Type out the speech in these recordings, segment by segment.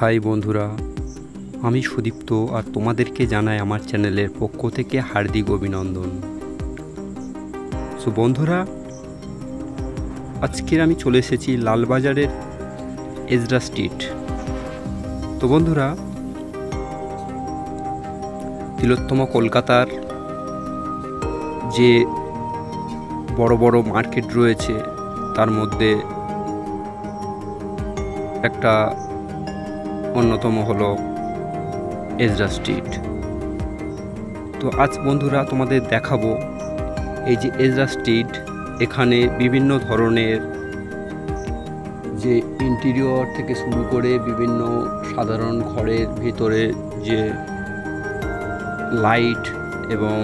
High বন্ধুরা, আমি সুদীপ্ত আর তোমাদেরকে জানাই আমার চ্যানেলের পক্ষ থেকে হার্দিক অভিনন্দন। সো বন্ধুরা, আজকের আমি চলে এসেছি লালবাজারের এজরা স্ট্রিট। তো বন্ধুরা, তিলোত্তমা কলকাতার যে বড় বড় মার্কেট রয়েছে তার মধ্যে একটা অন্যতম হলো এজরা স্ট্রিট। তো আজ বন্ধুরা তোমাদের দেখাবো এই যে এজরা স্ট্রিট, এখানে বিভিন্ন ধরনের যে ইন্টেরিয়র থেকে শুরু করে বিভিন্ন সাধারণ ঘরের ভিতরে যে লাইট এবং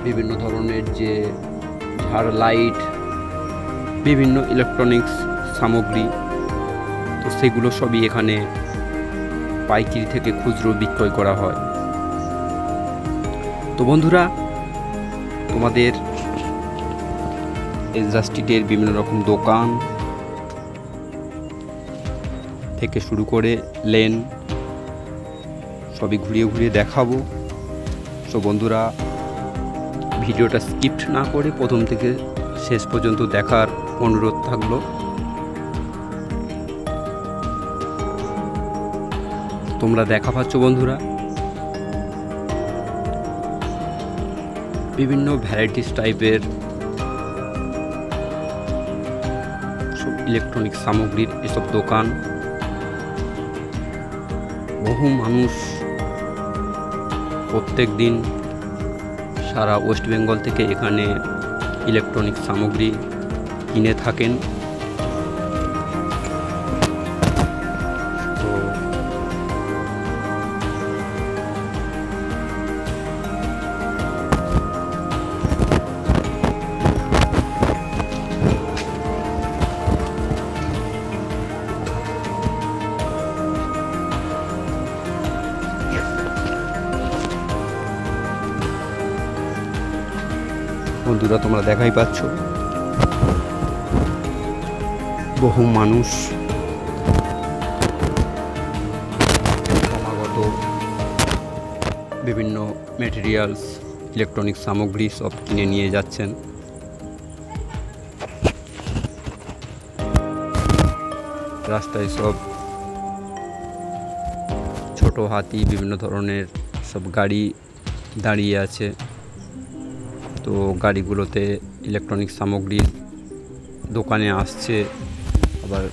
বিভিন্ন ধরনের যে ঝাড় লাইট, বিভিন্ন ইলেকট্রনিক্স সামগ্রী, তো সেগুলো সবই এখানে পাইকারি থেকে খুচরো বিক্রয় করা হয়। তো বন্ধুরা, তোমাদের এজরা স্ট্রিটের বিভিন্ন রকম দোকান থেকে শুরু করে লেন সবই ঘুরিয়ে ঘুরিয়ে দেখাবো। তো বন্ধুরা, ভিডিওটা স্কিপ না করে প্রথম থেকে শেষ পর্যন্ত দেখার অনুরোধ থাকলো। তোমরা দেখা পাচ্ছ বন্ধুরা, বিভিন্ন ভ্যারাইটিস টাইপের সব ইলেকট্রনিক সামগ্রীর এসব দোকান। বহু মানুষ প্রত্যেক দিন সারা ওয়েস্ট বেঙ্গল থেকে এখানে ইলেকট্রনিক সামগ্রী কিনে থাকেন। তো বন্ধুরা, তোমরা দেখাই পাচ্ছ বহু মানুষ ক্রমাগত বিভিন্ন ম্যাটেরিয়ালস, ইলেকট্রনিক সামগ্রী সব কিনে নিয়ে যাচ্ছেন। রাস্তায় সব ছোট হাতি, বিভিন্ন ধরনের সব গাড়ি দাঁড়িয়ে আছে। তো গাড়িগুলোতে ইলেকট্রনিক সামগ্রী দোকানে আসছে, আবার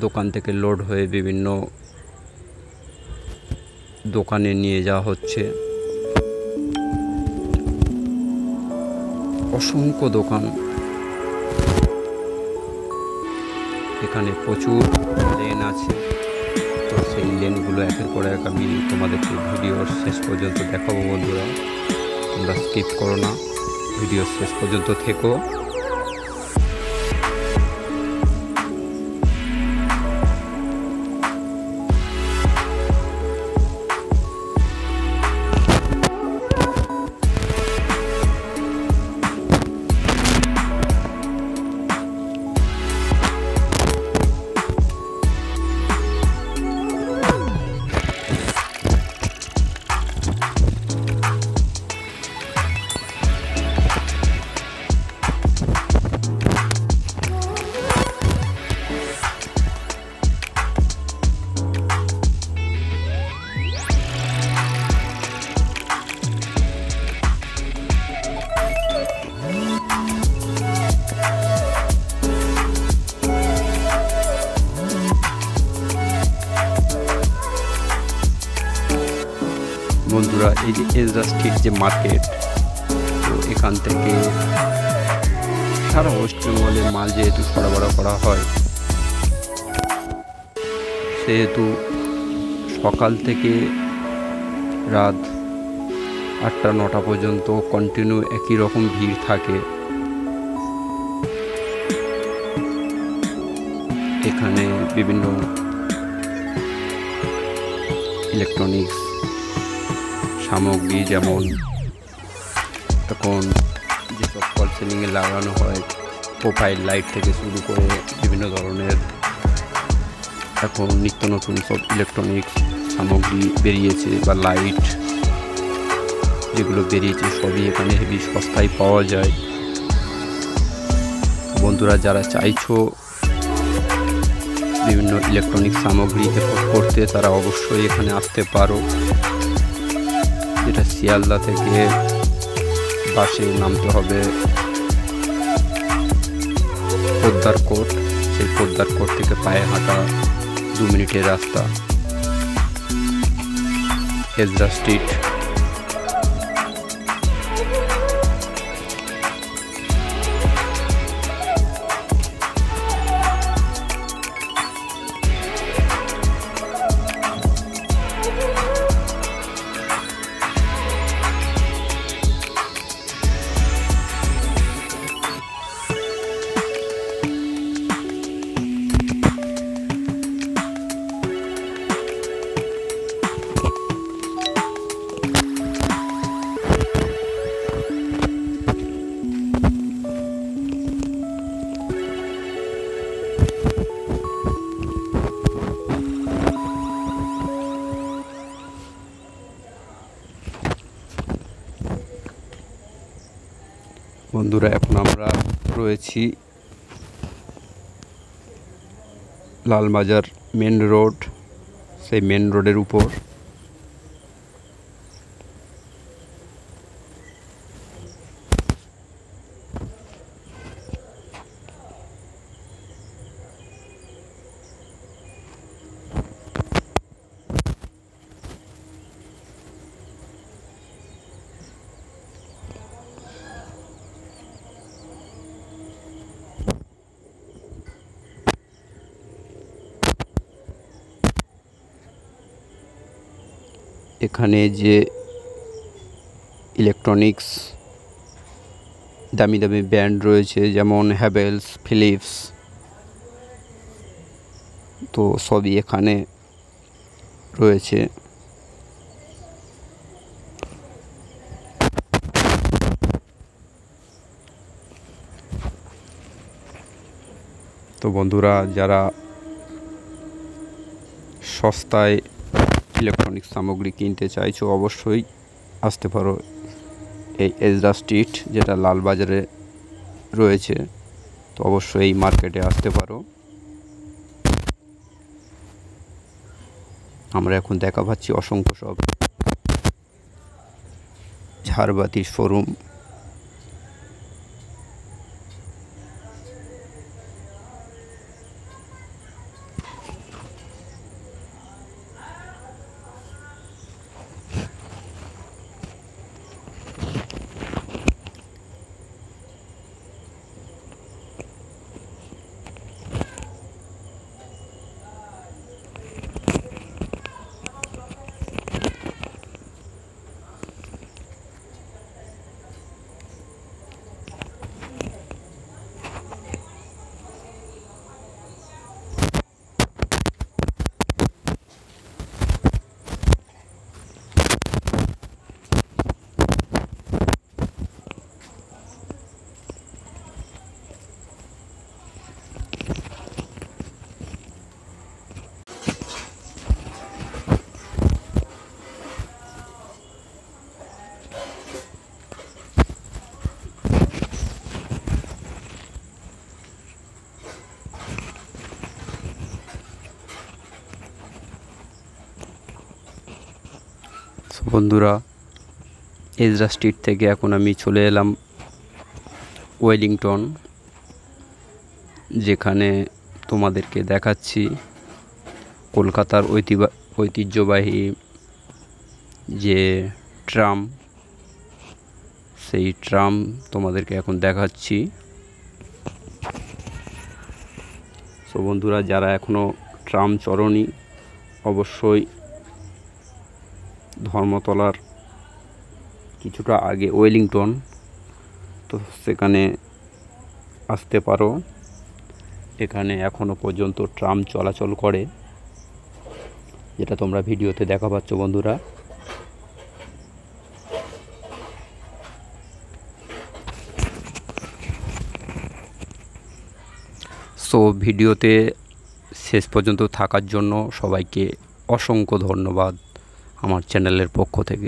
দোকান থেকে লোড হয়ে বিভিন্ন দোকানে নিয়ে যাওয়া হচ্ছে। অসংখ্য দোকান, এখানে প্রচুর লেন আছে। তো সেই লেনগুলো একের পর এক আমি তোমাদেরকে ভিডিওর শেষ পর্যন্ত দেখাবো। বন্ধুরা, তোমরা স্কিপ করো না, ভিডিও শেষ পর্যন্ত থেকো। বন্ধুরা, এই যে এজরা স্ট্রিট যে মার্কেট, তো এখান থেকে সারা ওয়েস্ট বেঙ্গলে মাল যেহেতু সরবরাহ করা হয়, সেহেতু সকাল থেকে রাত 8টা-9টা পর্যন্ত কন্টিনিউ একই রকম ভিড় থাকে। এখানে বিভিন্ন ইলেকট্রনিক্স সামগ্রী, যেমন এখন যেসব ফল সিলিংয়ে লাগানো হয়, প্রোফাইল লাইট থেকে শুরু করে বিভিন্ন ধরনের এখন নিত্য নতুন সব ইলেকট্রনিক্স সামগ্রী বেরিয়েছে বা লাইট যেগুলো বেরিয়েছে সবই এখানে হেভি সস্তায় পাওয়া যায়। বন্ধুরা যারা চাইছো বিভিন্ন ইলেকট্রনিক সামগ্রী এফোর্ড করতে তারা অবশ্যই এখানে আসতে পারো। যেটা শিয়ালদা থেকে বাসে নামতে হবে পোদ্দার কোট, সেই পোদ্দার কোট থেকে পায়ে হাঁটা 2 মিনিটের রাস্তা এজরা স্ট্রিট। বন্ধুরা এখন আমরা রয়েছি লালবাজার মেন রোড, সেই মেন রোডের উপর। এখানে যে ইলেকট্রনিক্স দামি দামি ব্র্যান্ড রয়েছে যেমন হ্যাভেলস, ফিলিপস, তো সবই এখানে রয়েছে। তো বন্ধুরা যারা সস্তায় ইলেকট্রনিক্স সামগ্রী কিনতে চাইছো অবশ্যই আসতে পারো এই এজরা স্ট্রিট যেটা লালবাজারে রয়েছে। তো অবশ্যই এই মার্কেটে আসতে পারো। আমরা এখন দেখা পাচ্ছি অসংখ্য সব ঝাড়বাতির শোরুম। বন্ধুরা এজরা স্ট্রিট থেকে এখন আমি চলে এলাম ওয়েলিংটন, যেখানে তোমাদেরকে দেখাচ্ছি কলকাতার ঐতিহ্যবাহী যে ট্রাম, সেই ট্রাম তোমাদেরকে এখন দেখাচ্ছি। সো বন্ধুরা যারা এখনও ট্রাম চড়োনি অবশ্যই ধর্মতলার কিছুটা আগে ওয়েলিংটন, তো সেখানে আসতে পারো। এখানে এখনও পর্যন্ত ট্রাম চলাচল করে, যেটা তোমরা ভিডিওতে দেখা পাচ্ছ বন্ধুরা। সো ভিডিওতে শেষ পর্যন্ত থাকার জন্য সবাইকে অসংখ্য ধন্যবাদ আমার চ্যানেলের পক্ষ থেকে।